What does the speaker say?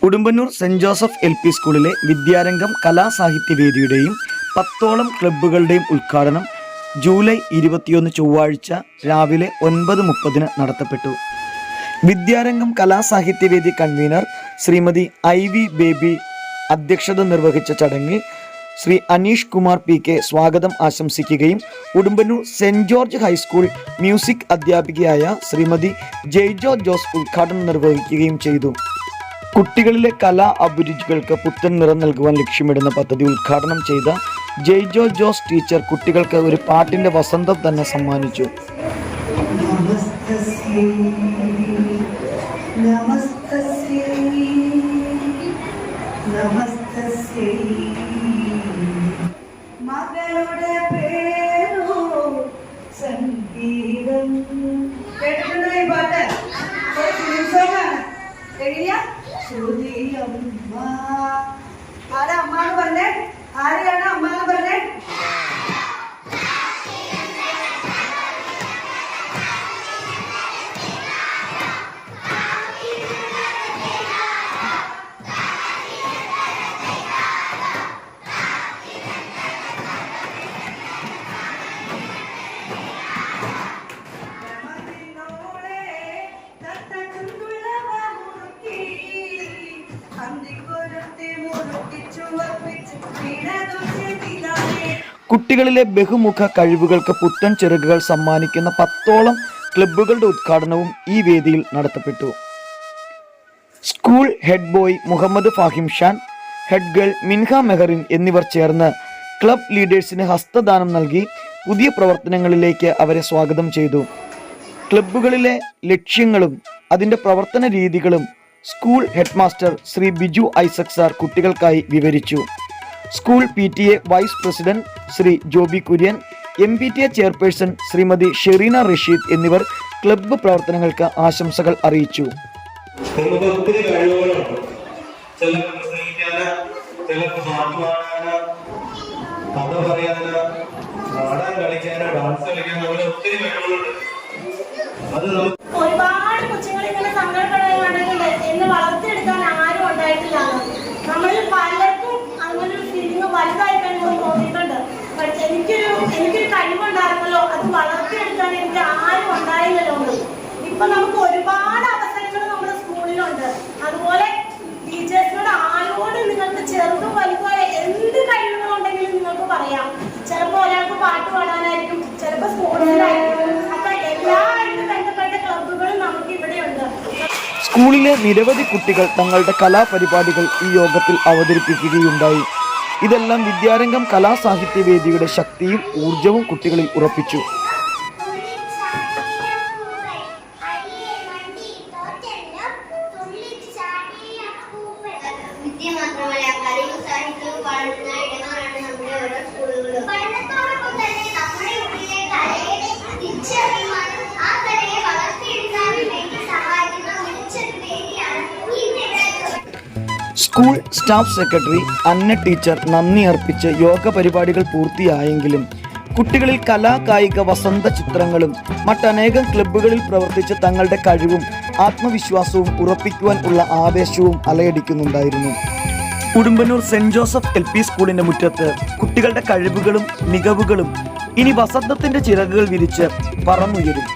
Udumbannoor saint Joseph LP സ്കൂളിലെ വിദ്യാരംഗം കലാസാഹിത്യവേദിയുടെയും 10ഓളം ക്ലബ്ബുകളുടെയും ഉദ്ഘാടനം July 21 ചൊവ്വാഴ്ച രാവിലെ 9:30 നടത്തപ്പെട്ടു. വിദ്യാരംഗം കലാസാഹിത്യവേദി കൺവീനർ ശ്രീമതി IV ബേബി അധ്യക്ഷത നിർവഹിച്ച ചടങ്ങിൽ ശ്രീ അനീഷ് കുമാർ PK സ്വാഗതം ആശംസിക്കുകയും Udumbannoor Saint George high school music അധ്യാപികയായ ശ്രീമതി ജെയ്ജോ ജോസ് ഉദ്ഘാടനം നിർവഹിക്കുകയും ചെയ്തു. കുട്ടികളിലെ കലാ അഭിരുചികൾക്ക് പുത്തൻ നിറം നൽകുവാൻ ലക്ഷ്യമിടുന്ന പദ്ധതി ഉദ്ഘാടനം ചെയ്ത ജെയ്ജോ ജോസ് ടീച്ചർ കുട്ടികൾക്ക് ഒരു പാട്ടിന്റെ വസന്തം തന്നെ സമ്മാനിച്ചു. മകളുടെ പേരോ സംഗീതം. കേട്ടിട്ടുണ്ടോ ഈ പാട്ട്? ആരാ അമ്മാന്ന് പറഞ്ഞേ? ആരെയാണ് അമ്മാന്ന് പറഞ്ഞേ? കുട്ടികളിലെ ബഹുമുഖ കഴിവുകൾക്ക് പുത്തൻ ചിറകുകൾ സമ്മാനിക്കുന്ന 10ഓളം ക്ലബ്ബുകളുടെ ഉദ്ഘാടനവും ഈ വേദിയിൽ നടത്തപ്പെട്ടു. School head boy Muhammad Fahim Shan, head girl Minha Meharin എന്നിവർ ചേർന്ന് ക്ലബ് ലീഡേഴ്സിന് ഹസ്തദാനം നൽകി പുതിയ പ്രവർത്തനങ്ങളിലേക്ക് അവരെ സ്വാഗതം ചെയ്തു. ക്ലബ്ബുകളിലെ ലക്ഷ്യങ്ങളും അതിൻ്റെ പ്രവർത്തന രീതികളും school headmaster Shri Biju Isaac sir കുട്ടികൾക്കായി വിവരിച്ചു. School PTA vice president Shri Joby Kurian, MPTA chairperson Shrimati Shereena Rasheed എന്നിവർ ക്ലബ്ബ് പ്രവർത്തനങ്ങൾക്ക് ആശംസകൾ അറിയിച്ചു. ഒരുപാട് കുഞ്ഞുങ്ങൾ ഇങ്ങനെ സങ്കടപ്പെടുകയാണെങ്കിൽ എന്ന് വളർത്തിയെടുക്കാൻ ആരും ഉണ്ടായിട്ടില്ല. നമ്മളിൽ പലർക്കും അങ്ങനൊരു ഫീലിംഗ് വലുതായിട്ട് എനിക്ക് തോന്നിയിട്ടുണ്ട്. എനിക്കൊരു കഴിവുണ്ടായിരുന്നല്ലോ, അത് വളർത്തിയെടുക്കാൻ എനിക്ക് ആരും ഉണ്ടായില്ലല്ലോ. ഇപ്പൊ നമുക്ക് ഒരുപാട് അവസരങ്ങൾ നമ്മുടെ സ്കൂളിലുണ്ട്. അതുപോലെ ടീച്ചേഴ്സിനോട് ആരോട് നിങ്ങൾക്ക് ചെറുതും വലുതുമായ എന്ത് കഴിവുകളുണ്ടെങ്കിലും നിങ്ങൾക്ക് പറയാം. ചിലപ്പോൾ ഒരാൾക്ക് പാട്ട് പാടാനായിരിക്കും, ചിലപ്പോൾ സ്പോർട്സിലായിരിക്കും. അപ്പൊ എല്ലാവരും ബന്ധപ്പെട്ട ക്ലബ്ബുകളും നമുക്ക് ഇവിടെയുണ്ട്. സ്കൂളിലെ നിരവധി കുട്ടികൾ തങ്ങളുടെ കലാപരിപാടികൾ ഈ യോഗത്തിൽ അവതരിപ്പിക്കുകയുണ്ടായി. ഇതെല്ലാം വിദ്യാരംഗം കലാസാഹിത്യവേദിയുടെ ശക്തിയും ഊർജവും കുട്ടികളിൽ ഉറപ്പിച്ചു. സ്കൂൾ സ്റ്റാഫ് സെക്രട്ടറി അന്ന ടീച്ചർ നന്ദി അർപ്പിച്ച് യോഗ പരിപാടികൾ പൂർത്തിയായെങ്കിലും കുട്ടികളിൽ കലാകായിക വസന്ത ചിത്രങ്ങളും മറ്റനേകം ക്ലബ്ബുകളിൽ പ്രവർത്തിച്ച് തങ്ങളുടെ കഴിവും ആത്മവിശ്വാസവും ഉറപ്പിക്കുവാൻ ഉള്ള ആവേശവും അലയടിക്കുന്നുണ്ടായിരുന്നു. ഉടുമ്പന്നൂർ സെന്റ് ജോസഫ് LP സ്കൂളിന്റെ മുറ്റത്ത് കുട്ടികളുടെ കഴിവുകളും മികവുകളും ഇനി വസന്തത്തിന്റെ ചിറകുകൾ വിരിച്ച് പറന്നുയരും.